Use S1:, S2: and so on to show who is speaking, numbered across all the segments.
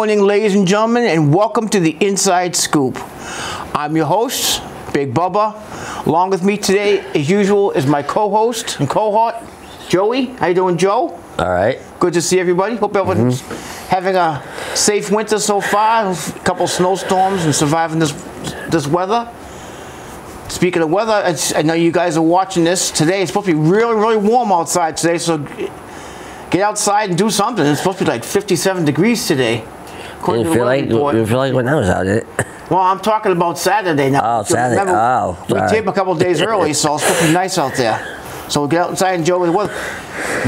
S1: morning, ladies and gentlemen, and welcome to the Inside Scoop. I'm your host, Big Bubba. Along with me today, as usual, is my co-host and cohort, Joey. How you doing, Joe?
S2: All right.
S1: Good to see everybody. Hope everyone's having a safe winter so far. A couple snowstorms and surviving this weather. Speaking of weather, I know you guys are watching this today. It's supposed to be really, really warm outside today, so get outside and do something. It's supposed to be like 57 degrees today.
S2: Didn't feel like when I was out, did it?
S1: Well, I'm talking about Saturday now.
S2: Oh, Saturday.
S1: Remember, we taped a couple of days early, so it's supposed to be nice out there. So we'll get outside and enjoy the weather.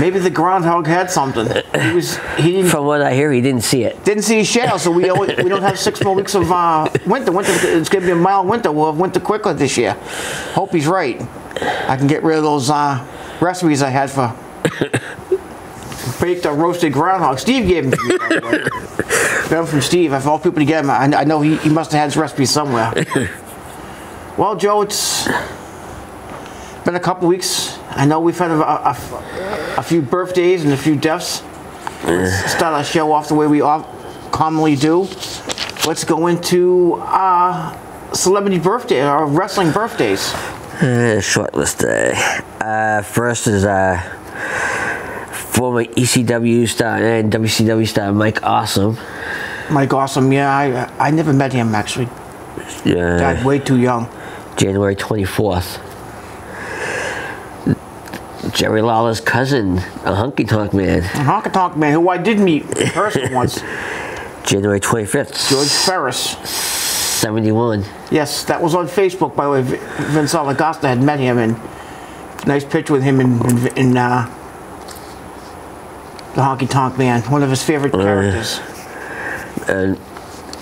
S1: Maybe the groundhog had something. He didn't.
S2: From what I hear, he didn't see it.
S1: Didn't see his shadow, so we don't have 6 more weeks of winter. It's going to be a mild winter. We'll have winter quicker this year. Hope he's right. I can get rid of those recipes I had for baked or roasted groundhog. Steve gave them to me, by the way. Got them from Steve. I all people to get them. I know he must have had his recipe somewhere. Well, Joe, it's been a couple weeks. I know we've had a few birthdays and a few deaths. Let's start our show off the way we commonly do. Let's go into celebrity birthday or wrestling birthdays.
S2: Short list today. First is former ECW star and WCW star Mike Awesome.
S1: Mike Awesome, yeah. I never met him actually.
S2: Yeah.
S1: Died way too young.
S2: January 24th. Jerry Lawler's cousin, a honky tonk man.
S1: A honky tonk man who I did meet in person once.
S2: January 25th.
S1: George Ferris.
S2: 71.
S1: Yes, that was on Facebook, by the way. Vince Alagasta had met him, and nice picture with him in the honky tonk man, one of his favorite characters.
S2: And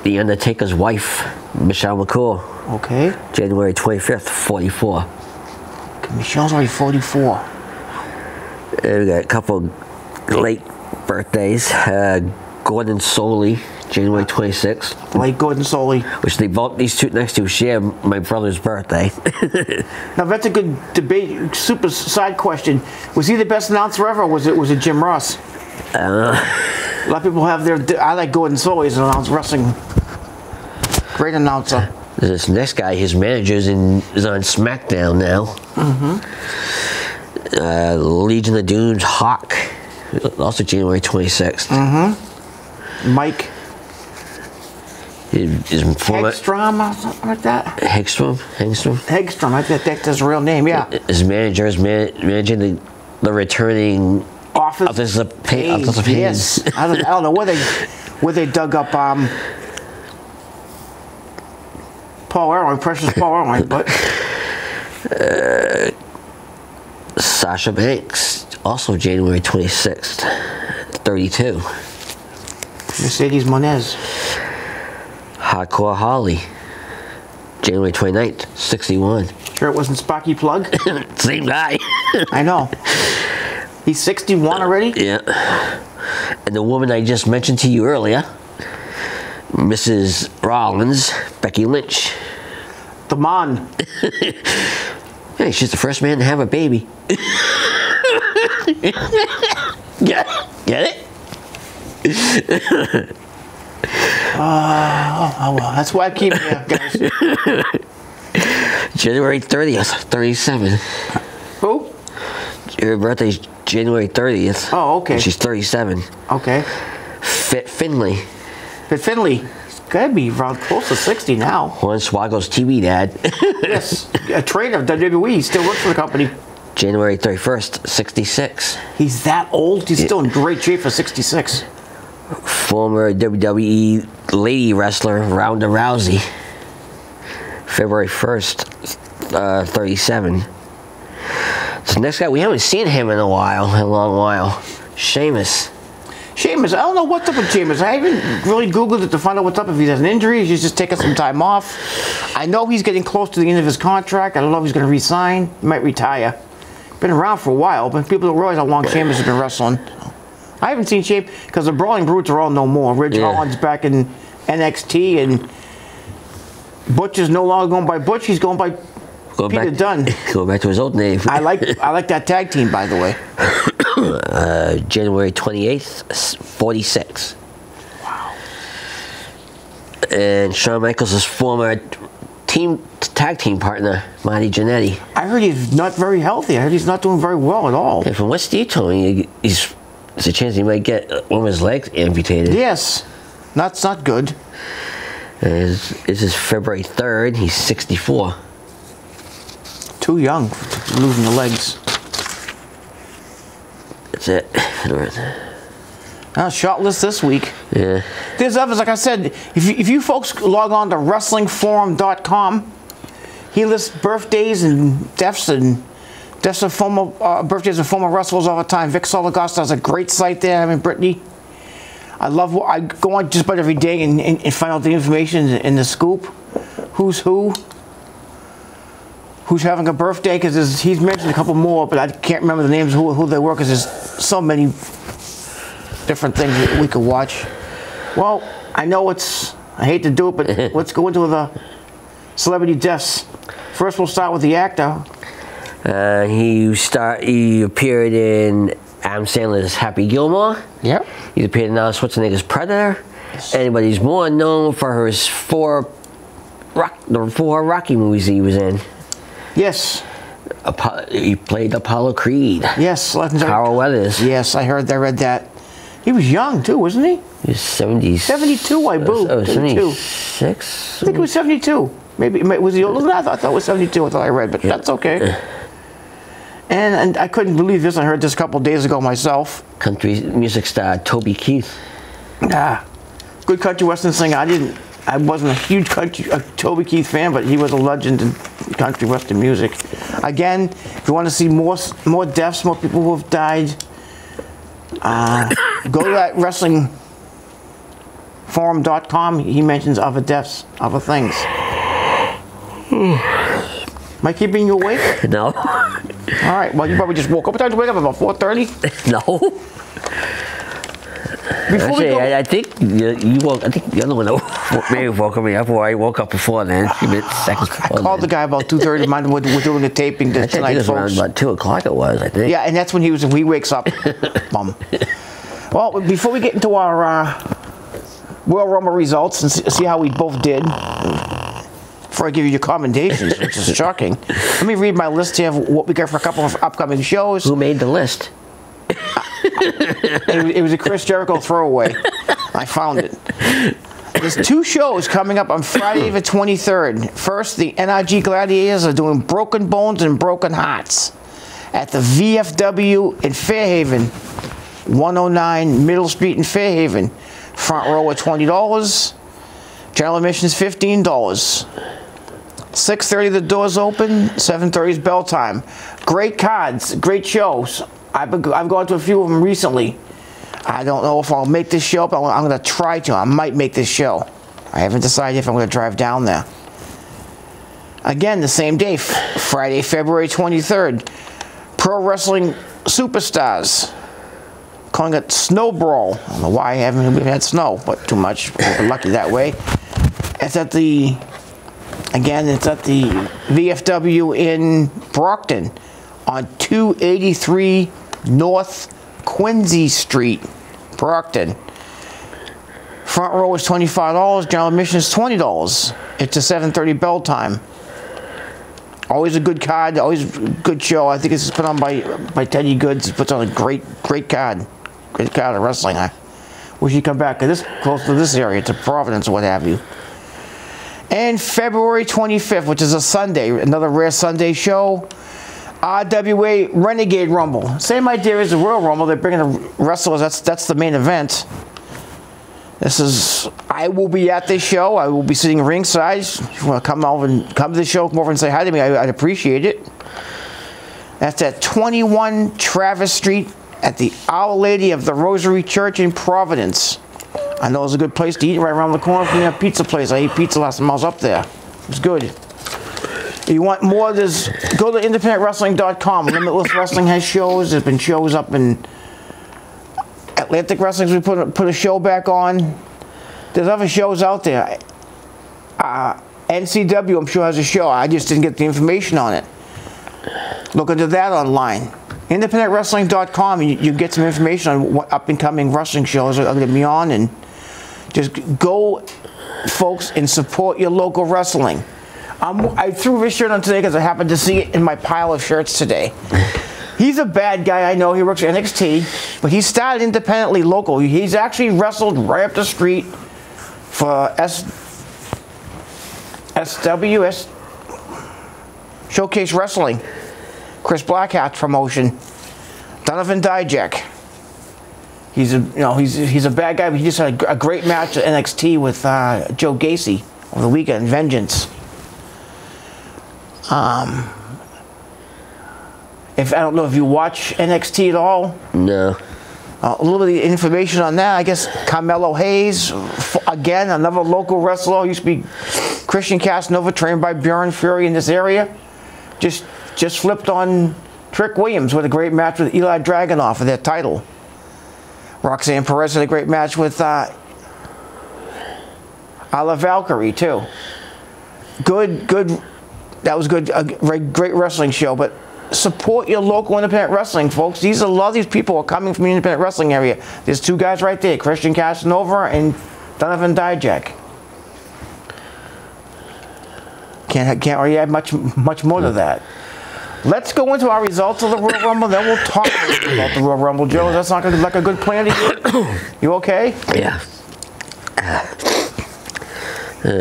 S2: The Undertaker's wife, Michelle McCool.
S1: Okay.
S2: January 25th, 44.
S1: Okay, Michelle's already 44.
S2: And we got a couple late birthdays. Gordon Soley, January 26th.
S1: Late Gordon Soley.
S2: Which these two next to share my brother's birthday.
S1: Now that's a good debate. Super side question. Was he the best announcer ever, or was it Jim Ross? A lot of people have their. I like Gordon Soley as an announcer, wrestling. Great announcer.
S2: This next guy, his manager, is on SmackDown now. Legion of Doom's Hawk, also January 26th.
S1: Mike
S2: is former
S1: Hegstrom or something like that.
S2: Hegstrom.
S1: I think that's his real name. Yeah.
S2: His manager is managing the returning
S1: Office
S2: of Pain.
S1: Yes. I don't know where they dug up Paul Ellering, precious Paul Ellering, but
S2: Sasha Banks, also January 26th, 32.
S1: Mercedes Moniz.
S2: Hardcore Holly, January 29th, 61.
S1: Sure it wasn't Sparky Plug?
S2: Same guy.
S1: I know. He's 61 already?
S2: Yeah. And the woman I just mentioned to you earlier, Mrs. Rollins, Becky Lynch.
S1: The Mon.
S2: Hey, she's the first man to have a baby. Get it?
S1: Well, that's why I keep here, guys.
S2: January 30th, 37.
S1: Who?
S2: Her birthday's January 30th.
S1: Oh, okay.
S2: And she's 37.
S1: Okay.
S2: Fit Finley.
S1: Fit Finley. He's got to be around close to 60 now.
S2: Hornswoggle's TV dad.
S1: Yes. A trainer of WWE. He still works for the company.
S2: January 31st, 66.
S1: He's that old? He's still in great shape for 66.
S2: Former WWE lady wrestler Ronda Rousey. February 1st, 37. So next guy, we haven't seen him in a long while. Sheamus.
S1: I don't know what's up with Sheamus. I haven't really Googled it to find out what's up. If he has an injury, he's just taking some time off. I know he's getting close to the end of his contract. I don't know if he's going to resign. He might retire. Been around for a while, but people don't realize how long Sheamus has been wrestling. I haven't seen Sheamus because the Brawling Brutes are all no more. Ridge Holland's back in NXT, and Butch is no longer going by Butch. He's going by Peter Dunne.
S2: Go back to his old name.
S1: I like that tag team, by the way.
S2: January 28th, 46.
S1: Wow.
S2: And Shawn Michaels' former tag team partner, Marty Jannetty.
S1: I heard he's not very healthy. I heard he's not doing very well at all.
S2: And from what Steve told me, there's a chance he might get one of his legs amputated.
S1: Yes. That's not good.
S2: This is February 3rd. He's 64.
S1: Too young, losing the legs.
S2: That's it.
S1: Shot list this week.
S2: Yeah.
S1: There's others, like I said, if you folks log on to WrestlingForum.com, he lists birthdays and deaths of former birthdays of former wrestlers all the time. Vic Sologosta has a great site there. I mean, Brittany. I go on just about every day and find out the information in the scoop. Who's having a birthday, because he's mentioned a couple more, but I can't remember the names of who they were, because there's so many different things that we could watch. Well, I know I hate to do it, but let's go into the celebrity deaths. First, we'll start with the actor.
S2: He appeared in Adam Sandler's Happy Gilmore.
S1: Yep.
S2: He's appeared in Arnold Schwarzenegger's Predator. Yes. But he's more known for his four Rocky movies he was in.
S1: Yes.
S2: He played Apollo Creed.
S1: Yes.
S2: Carl Weathers.
S1: Yes, I read that. He was young too, wasn't he?
S2: He was 70s.
S1: 72, I boo.
S2: 76?
S1: I think it was 72. Maybe was he older than that? I thought it was 72. I thought I read, but that's okay. And I couldn't believe this. I heard this a couple days ago myself.
S2: Country music star Toby Keith.
S1: Good country western singer. I wasn't a huge Toby Keith fan, but he was a legend in country western music. Again, if you want to see more deaths, more people who have died, go to that WrestlingForum.com. He mentions other deaths, other things. Am I keeping you awake?
S2: No.
S1: All right. Well, you probably just woke up. What time did you wake up? About 4:30?
S2: No. I think you woke. I think the other one maybe woke me up, or I woke up before then. Seconds before
S1: I called the guy about 2:30. Mind we're doing the taping tonight,
S2: I think it was around about 2 o'clock. It was, I think.
S1: Yeah, and that's when he wakes up. Bum. Well, before we get into our Royal Rumble results and see how we both did, before I give you your commendations, which is shocking, let me read my list here of what we got for a couple of upcoming shows.
S2: Who made the list?
S1: It was a Chris Jericho throwaway. I found it. There's 2 shows coming up on Friday the 23rd. First, the NRG Gladiators are doing Broken Bones and Broken Hearts at the VFW in Fairhaven, 109 Middle Street in Fairhaven. Front row at $20. General admission is $15. 6:30 the doors open. 7:30 is bell time. Great cards, great shows. I've gone to a few of them recently. I don't know if I'll make this show, but I'm going to try to. I might make this show. I haven't decided if I'm going to drive down there. Again, the same day, Friday, February 23rd. Pro Wrestling Superstars. Calling it Snow Brawl. I don't know why we've had snow, but too much. We're lucky that way. It's at the VFW in Brockton on 283 North Quincy Street, Brockton. Front row is $25. General admission is $20. It's a 7:30 bell time. Always a good card. Always a good show. I think it's put on by Teddy Goods. He puts on a great card. Great card of wrestling. I wish he'd come back close to this area, to Providence or what have you. And February 25th, which is a Sunday, another rare Sunday show. RWA Renegade Rumble. Same idea as the Royal Rumble. They're bringing the wrestlers. That's the main event. I will be at this show. I will be sitting ringside. If you want to come to the show, come over and say hi to me, I'd appreciate it. That's at 21 Travis Street at the Our Lady of the Rosary Church in Providence. I know it's a good place to eat right around the corner from that pizza place. I ate pizza last time I was up there. It was good. If you want more, go to independentwrestling.com. Limitless Wrestling has shows. There's been shows up in Atlantic Wrestling. We put a show back on. There's other shows out there. NCW, I'm sure, has a show. I just didn't get the information on it. Look into that online. IndependentWrestling.com. You get some information on what up and coming wrestling shows are going to be on, and just go folks, and support your local wrestling. I threw this shirt on today because I happened to see it in my pile of shirts today. He's a bad guy, I know. He works at NXT, but he started independently local. He's actually wrestled right up the street for SWS Showcase Wrestling, Chris Blackhat's promotion, Donovan Dijak. He's a bad guy, but he just had a great match at NXT with Joe Gacy over the weekend, Vengeance. If I don't know if you watch NXT at all.
S2: No.
S1: A little bit of information on that. I guess Carmelo Hayes, again, another local wrestler, used to be Christian Casanova, trained by Bjorn Fury in this area. Just flipped on Trick Williams with a great match with Eli Dragunov for their title. Roxanne Perez had a great match with Ala Valkyrie too. Good. That was good. A great wrestling show. But support your local independent wrestling, folks. A lot of these people are coming from the independent wrestling area. There's two guys right there, Christian Casanova and Donovan Dijak. Can't really add much more to that. Let's go into our results of the Royal Rumble, then we'll talk about the Royal Rumble. Joe, that's not like a good plan to you? You okay?
S2: Yeah.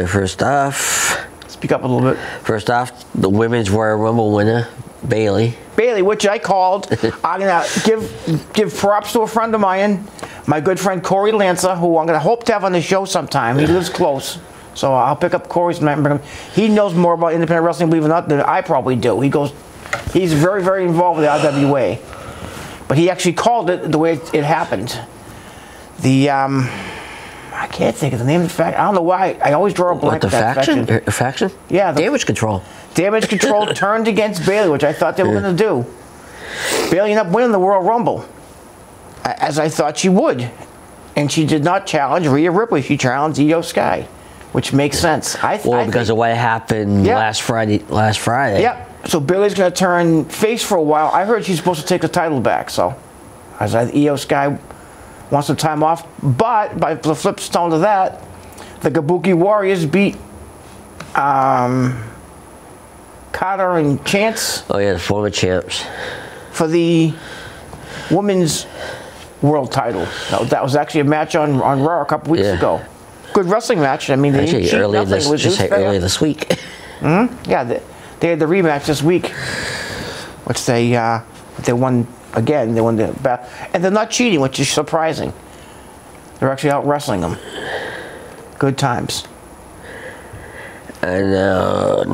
S2: First off...
S1: Speak up a little bit.
S2: First off, the Women's Royal Rumble winner, Bayley.
S1: Bayley, which I called. I'm going to give props to a friend of mine, my good friend Corey Lancer, who I'm going to hope to have on the show sometime. He lives close. So I'll pick up Corey's number. He knows more about independent wrestling, believe it or not, than I probably do. He's very, very involved with the IWA. But he actually called it the way it happened. I can't think of the name of the faction. I don't know why. I always draw a blank.
S2: What, the faction? Faction?
S1: Yeah.
S2: Damage Control.
S1: Damage Control turned against Bayley, which I thought they were going to do. Bayley ended up winning the Royal Rumble, as I thought she would. And she did not challenge Rhea Ripley. She challenged Io Sky, which makes sense.
S2: Because of what happened last Friday.
S1: Yep. So Bayley's going to turn face for a while. I heard she's supposed to take the title back. So, Io Sky wants some time off. But by the flip stone to that, the Kabuki Warriors beat Carter and Chance.
S2: Oh yeah, the former champs.
S1: For the women's world title. That was actually a match on Raw a couple weeks ago. Good wrestling match. I mean, they
S2: actually earlier this week.
S1: Mm-hmm. Yeah, they had the rematch this week, which they won again. They won the battle, and they're not cheating, which is surprising. They're actually out wrestling them. Good times.
S2: And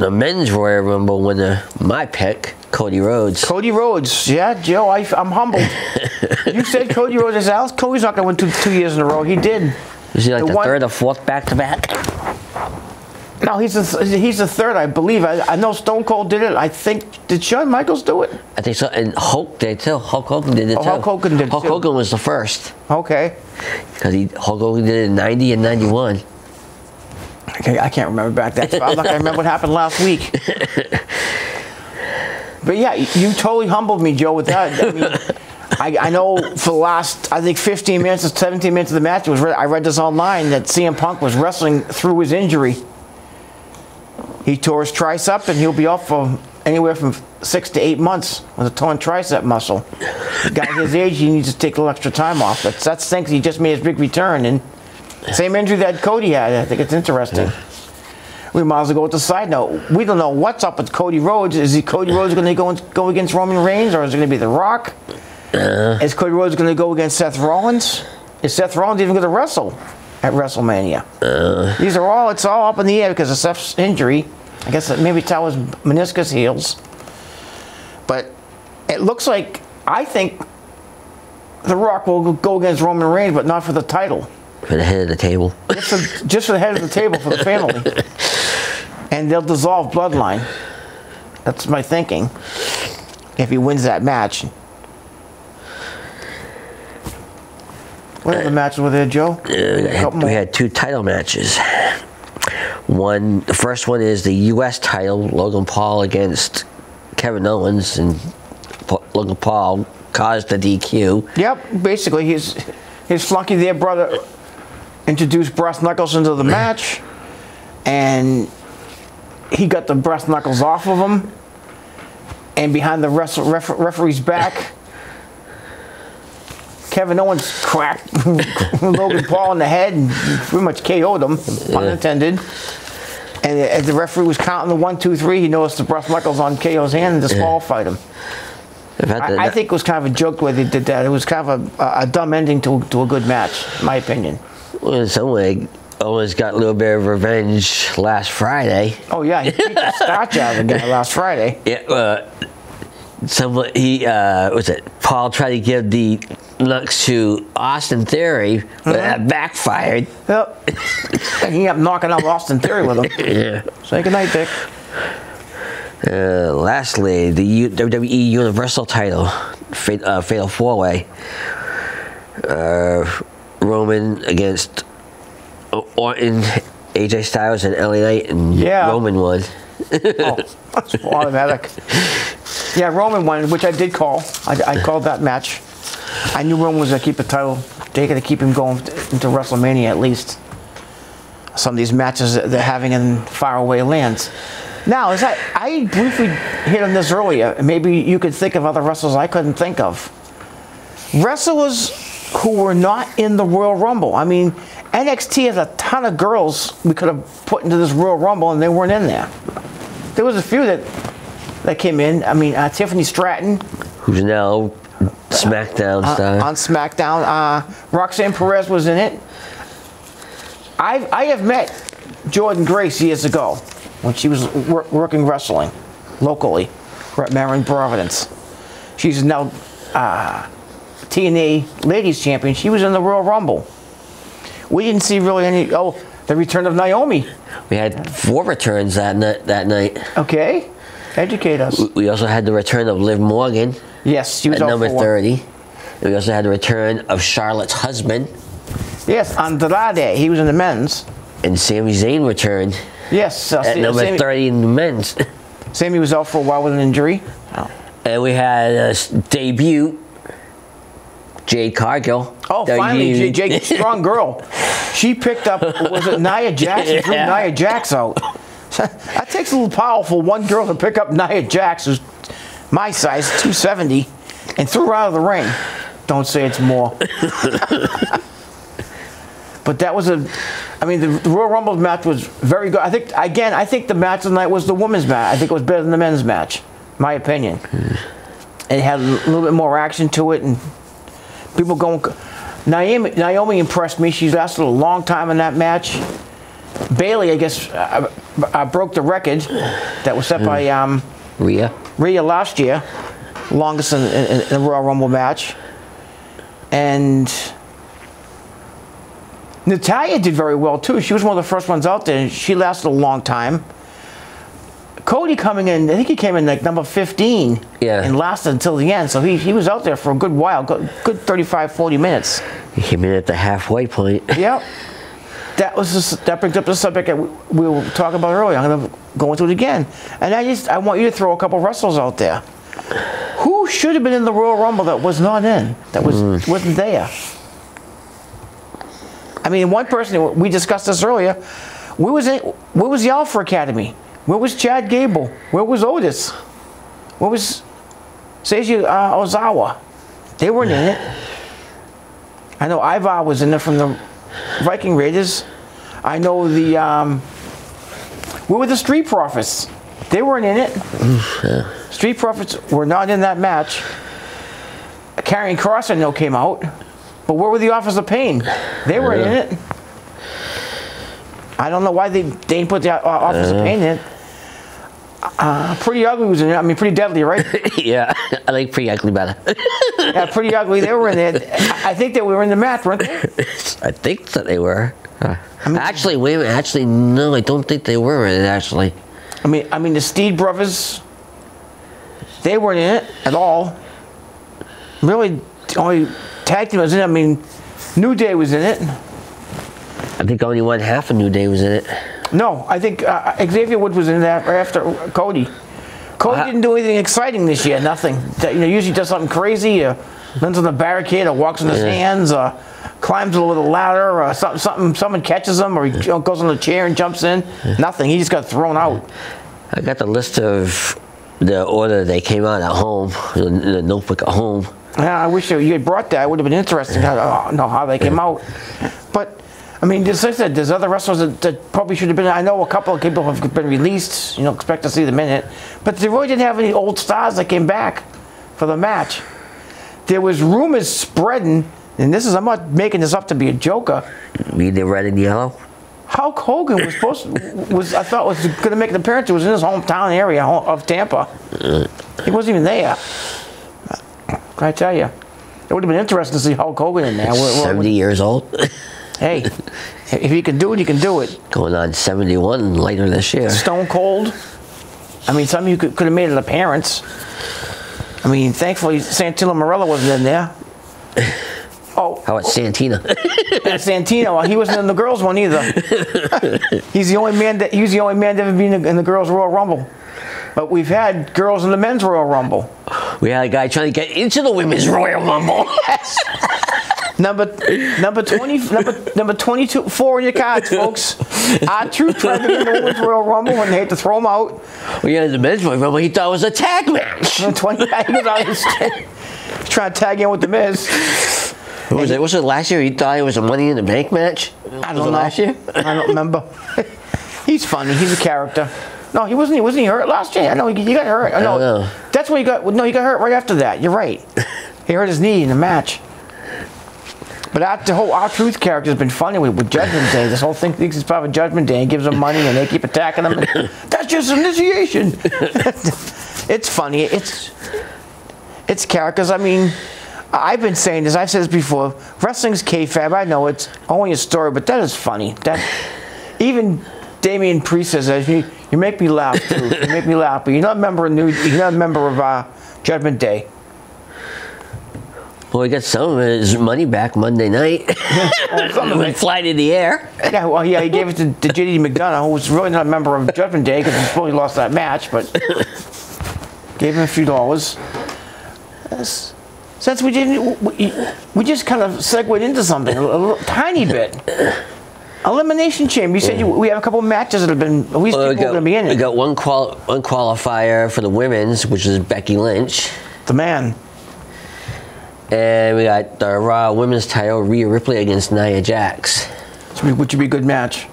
S2: the men's Royal Rumble winner, my pick, Cody Rhodes.
S1: Cody Rhodes, yeah, Joe, I'm humbled. You said Cody Rhodes is out. Cody's not going to win 2 years in a row. He did.
S2: Is he like the third or fourth back-to-back?
S1: No, he's the third, I believe. I know Stone Cold did it. I think, did Shawn Michaels do it?
S2: I think so, and Hulk did too. Hulk Hogan did it too.
S1: Hulk Hogan did it
S2: Hulk Hogan was the first.
S1: Okay.
S2: Because Hulk Hogan did it in 90 and 91.
S1: I can't remember back that far. Like I remember what happened last week. But yeah, you totally humbled me, Joe, with that. I mean, I know for the last, I think 15 minutes or 17 minutes of the match, I read this online that CM Punk was wrestling through his injury. He tore his tricep, and he'll be off for anywhere from 6 to 8 months with a torn tricep muscle. The guy his age, he needs to take a little extra time off. That's thanks he just made his big return. And same injury that Cody had. I think it's interesting. Yeah. We might as well go with the side note. We don't know what's up with Cody Rhodes. Is Cody Rhodes going to go against Roman Reigns, or is it going to be The Rock? Is Cody Rhodes going to go against Seth Rollins? Is Seth Rollins even going to wrestle at WrestleMania? It's all up in the air because of Seth's injury. I guess maybe it's how his meniscus heals. But it looks like, I think The Rock will go against Roman Reigns, but not for the title.
S2: For the head of the table.
S1: Just for the head of the table for the family. And they'll dissolve Bloodline. That's my thinking. If he wins that match. What other matches were there, Joe?
S2: We had 2 title matches. The first one is the U.S. title, Logan Paul against Kevin Owens, and Logan Paul caused the DQ.
S1: Yep, basically his flunky there brother introduced Brass Knuckles into the match. and he got the breast knuckles off of him, and behind the referee's back, Kevin Owens cracked Logan Paul in the head and pretty much KO'd him, pun intended. And as the referee was counting the 1, 2, 3, he noticed the breast knuckles on KO's hand and disqualified him. I think it was kind of a joke the way they did that. It was kind of a dumb ending to a good match, in my opinion.
S2: Well, in some way, Owens got a little bit of revenge last Friday.
S1: Oh yeah, he beat the starch out of the guy last Friday.
S2: Yeah, Paul tried to give the looks to Austin Theory, but that backfired.
S1: Yep. And he ended up knocking out Austin Theory with him.
S2: Yeah.
S1: Say goodnight, Dick.
S2: Lastly, the WWE Universal title, Fatal 4-Way. Roman against Orton, AJ Styles, and LA Knight, and Roman won.
S1: Oh, that's automatic. Yeah, Roman won, which I did call. I called that match. I knew Roman was going to keep the title. They're going to keep him going into WrestleMania at least. Some of these matches that they're having in faraway lands. Now, I briefly hit on this earlier. Maybe you could think of other wrestlers I couldn't think of. Wrestlers who were not in the Royal Rumble. I mean, NXT has a ton of girls we could have put into this Royal Rumble, and they weren't in there. There was a few that came in. I mean, Tiffany Stratton,
S2: who's now SmackDown star.
S1: On SmackDown. Roxanne Perez was in it. I have met Jordan Grace years ago when she was working wrestling locally. We're at Marin Providence. She's now TNA Ladies Champion. She was in the Royal Rumble. We didn't see really any. Oh, the return of Naomi.
S2: We had 4 returns that night.
S1: Okay, educate us.
S2: We also had the return of Liv Morgan.
S1: Yes, she was
S2: at number 30. And we also had the return of Charlotte's husband.
S1: Yes, Andrade. He was in the men's.
S2: And Sami Zayn returned.
S1: Yes,
S2: at number 30 in the men's.
S1: Sami was out for a while with an injury.
S2: Oh. And we had a debut. Jade Cargill.
S1: Oh, finally, Jade, strong girl. She picked up, was it Nia Jax? She threw Nia Jax out. That takes a little powerful one girl to pick up Nia Jax, who's my size, 270, and threw her out of the ring. Don't say it's more. But that was the Royal Rumble match was very good. I think the match of the night was the women's match. I think it was better than the men's match, my opinion. It had a little bit more action to it, and people going. Naomi impressed me. She lasted a long time in that match. Bayley, I guess, broke the record that was set by Rhea last year, longest in a Royal Rumble match. And Natalya did very well too. She was one of the first ones out there, and she lasted a long time. Cody coming in, I think he came in like number 15 and lasted until the end. So he was out there for a good while, good 35, 40 minutes.
S2: He came in at the halfway point.
S1: Yep. That brings up the subject that we were talking about earlier. I'm going to go into it again. And I want you to throw a couple wrestlers out there. Who should have been in the Royal Rumble that was not in, that wasn't there? I mean, one person, we discussed this earlier, where was the Alpha Academy? Where was Chad Gable? Where was Otis? Where was Seiji Ozawa? They weren't in it. I know Ivar was in there from the Viking Raiders. I know where were the Street Profits? They weren't in it. Street Profits were not in that match. Karrion Kross, I know, came out. But where were the Authors of Pain? They were in it. I don't know why they didn't put the Authors of Pain in it. Pretty Ugly was in it. I mean, Pretty Deadly, right?
S2: Yeah, I like Pretty Ugly better.
S1: Yeah, Pretty Ugly. They were in it. I think they were in the match, weren't they?
S2: I think that they were. Actually, wait a minute. Actually, no, I don't think they were in it. Actually.
S1: I mean, the Steed brothers. They weren't in it at all. Really, only tag team was in it. I mean, New Day was in it.
S2: I think only one half of New Day was in it.
S1: No, I think Xavier Woods was in that after Cody. Cody didn't do anything exciting this year. Nothing. Usually does something crazy. Lands on the barricade or walks on his hands. climbs over the ladder or something. Someone catches him, or he goes on the chair and jumps in. Nothing. He just got thrown out.
S2: I got the list of the order they came out at home, the notebook at home.
S1: Yeah, I wish you had brought that. It would have been interesting how they came out. But, I mean, as I said, there's other wrestlers that probably should have been. I know a couple of people have been released. Expect to see them in it. But they really didn't have any old stars that came back for the match. There was rumors spreading, and I'm not making this up to be a joker.
S2: Read the red and yellow?
S1: Hulk Hogan was I thought was going to make an appearance. It was in his hometown area of Tampa. He wasn't even there. Can I tell you? It would have been interesting to see Hulk Hogan in there.
S2: 70 years old.
S1: Hey, if he can do it, he can do it.
S2: Going on 71 later this year.
S1: Stone Cold. I mean, some of you could have made an appearance. I mean, thankfully, Santino Marella wasn't in there. Oh,
S2: how about Santina?
S1: Santino. Well, he wasn't in the girls' one either. He's the only man to ever be in the girls' Royal Rumble. But we've had girls in the men's Royal Rumble.
S2: We had a guy trying to get into the women's Royal Rumble.
S1: Number 22, 4 in your cards, folks. R-Truth tried to get in the women's Royal Rumble when they had to throw him out.
S2: Well, yeah, the men's Royal Rumble, he thought it was a tag match.
S1: He's trying to tag in with the Miz.
S2: Was it last year? He thought it was a Money in the Bank match?
S1: I don't know.
S2: Last year?
S1: I don't remember. He's funny. He's a character. No, he wasn't. Wasn't he hurt last year? I know he got hurt.
S2: I don't know.
S1: That's when he got. No, he got hurt right after that. You're right. He hurt his knee in the match. But the whole R-Truth character has been funny with Judgment Day. This whole thing thinks it's part of Judgment Day and gives them money, and they keep attacking them. That's just initiation. It's funny. It's characters. I mean, I've been saying this. I've said this before. Wrestling's kayfabe. I know it's only a story, but that is funny. That even Damian Priest says that. You make me laugh too. You make me laugh, but you're not a member of Judgment Day.
S2: Well, he got some of his money back Monday night. Went flying in the air.
S1: Yeah, well, yeah, he gave it to JD McDonough, who was really not a member of Judgment Day because he probably lost that match, but gave him a few dollars. Since we just kind of segued into something a little tiny bit. Elimination Chamber. You said we have a couple of matches that have been at least people going to be in it.
S2: We got one qualifier for the women's, which is Becky Lynch.
S1: The man.
S2: And we got the Raw Women's title, Rhea Ripley against Nia Jax.
S1: Which would be a good match.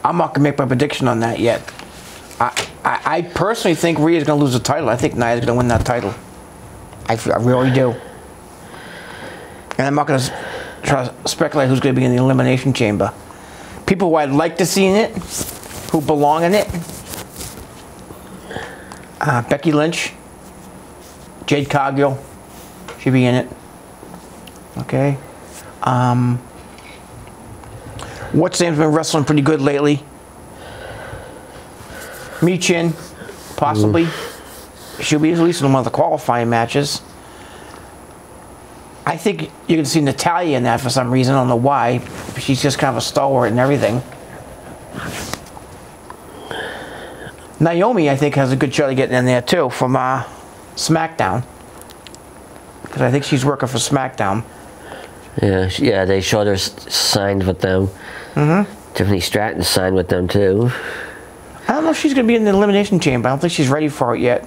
S1: I'm not going to make my prediction on that yet. I personally think Rhea's going to lose the title. I think Nia's going to win that title. I really do. And I'm not going to try to speculate who's going to be in the Elimination Chamber. People who I'd like to see in it, who belong in it. Becky Lynch. Jade Cargill should be in it. Okay. What's name's been wrestling pretty good lately. Michin, possibly. She'll be at least in one of the qualifying matches. I think you can see Natalya in that for some reason. I don't know why. She's just kind of a stalwart and everything. Naomi, I think, has a good shot of getting in there too from SmackDown. Because I think she's working for SmackDown.
S2: Yeah, they showed her signed with them. Tiffany Stratton signed with them too.
S1: I don't know if she's going to be in the Elimination Chamber. I don't think she's ready for it yet.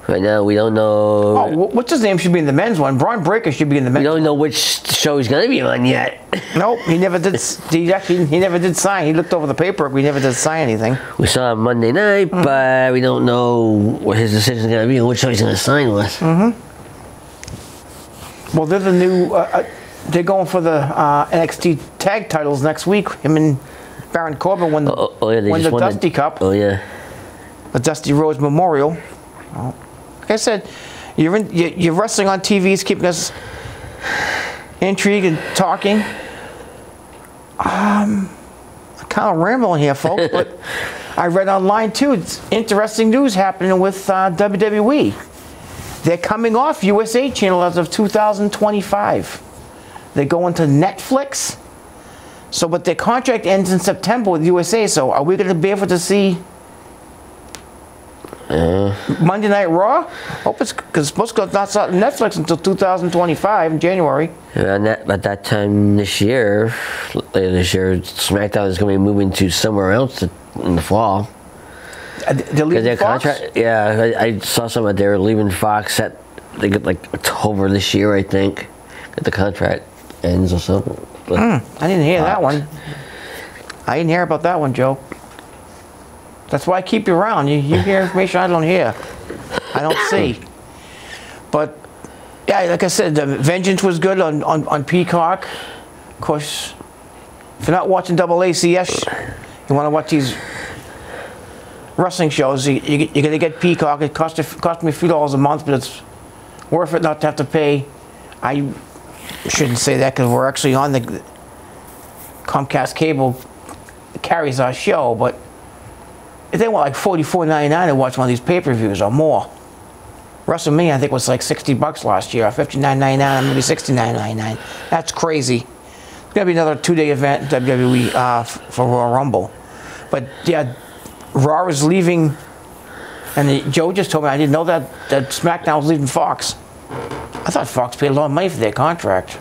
S2: Right now, we don't know.
S1: Oh, what's his name should be in the men's one? Braun Breaker should be in the men's.
S2: We don't know which show he's going to be on yet.
S1: Nope, he never did. He never did sign. He looked over the paperwork. We never did sign anything.
S2: We saw him Monday night, but we don't know what his decision is going to be and which show he's going to sign with.
S1: Well, they're the new. They're going for the NXT tag titles next week. Him and Baron Corbin won the Dusty Cup.
S2: Oh yeah.
S1: The Dusty Rhodes Memorial. Oh. Like I said, you're wrestling on TV is keeping us intrigued and talking. I'm kind of rambling here, folks, but I read online too. It's interesting news happening with WWE. They're coming off USA Channel as of 2025. They're going to Netflix. So, but their contract ends in September with USA. So, are we going to be able to see Monday Night Raw. Hope it's because it's supposed to go not on Netflix until 2025 in January.
S2: And at that time later this year, SmackDown is going to be moving to somewhere else in the fall.
S1: They're leaving
S2: their
S1: Fox?
S2: contract. Yeah, I saw some of they're leaving Fox at they get like October this year, I think. That the contract ends or something.
S1: I didn't hear that one. I didn't hear about that one, Joe. That's why I keep you around. You hear information I don't hear. I don't see. But yeah, like I said, Vengeance was good on Peacock. Of course, if you're not watching double ACS, you want to watch these wrestling shows, you're going to get Peacock. It cost me a few dollars a month, but it's worth it not to have to pay. I shouldn't say that because we're actually on the Comcast cable carries our show, but if they want like $44.99 to watch one of these pay-per-views or more. WrestleMania, I think, was like $60 last year, $59.99, maybe $69.99. That's crazy. It's going to be another 2-day event, WWE, for Royal Rumble. But yeah, Raw is leaving, and Joe just told me, I didn't know that SmackDown was leaving Fox. I thought Fox paid a lot of money for their contract.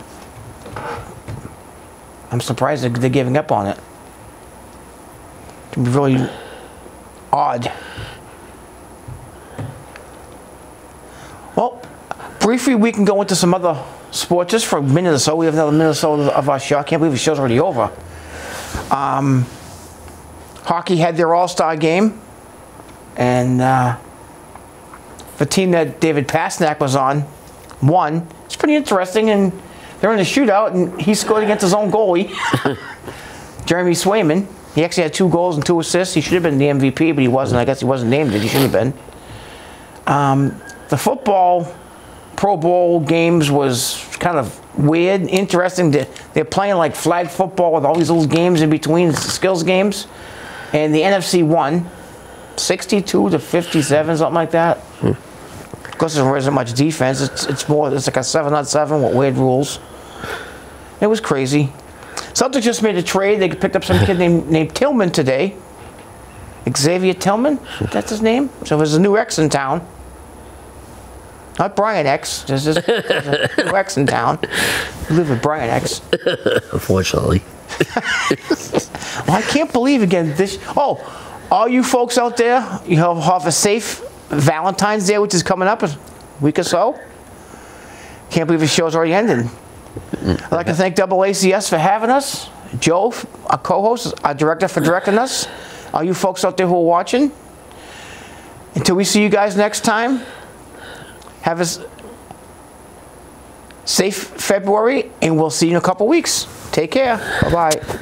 S1: I'm surprised they're giving up on it. It can be really odd. Well, briefly we can go into some other sports just for a minute or so. We have another minute or so of our show. I can't believe the show's already over. Hockey had their All-Star game, and the team that David Pastrnak was on won. It's pretty interesting, and they're in a shootout, and he scored against his own goalie, Jeremy Swayman. He actually had 2 goals and 2 assists. He should have been the MVP, but he wasn't. I guess he wasn't named it. He should have been. The football Pro Bowl games was kind of weird, interesting. They're playing like flag football with all these little games in between, skills games. And the NFC won 62-57, something like that. Because there isn't much defense. It's like a 7-on-7 with weird rules. It was crazy. Celtics just made a trade. They picked up some kid named Tillman today. Xavier Tillman, that's his name. So there's a new X in town. Not Brian X. There's a new X in town. You live with Brian X.
S2: Unfortunately.
S1: Well, I can't believe again this. Oh, all you folks out there, you have a safe Valentine's Day, which is coming up a week or so. Can't believe the show's already ended. I'd like to thank Double ACS for having us. Joe, our co-host, our director, for directing us. All you folks out there who are watching. Until we see you guys next time, have a safe February, and we'll see you in a couple weeks. Take care. Bye-bye.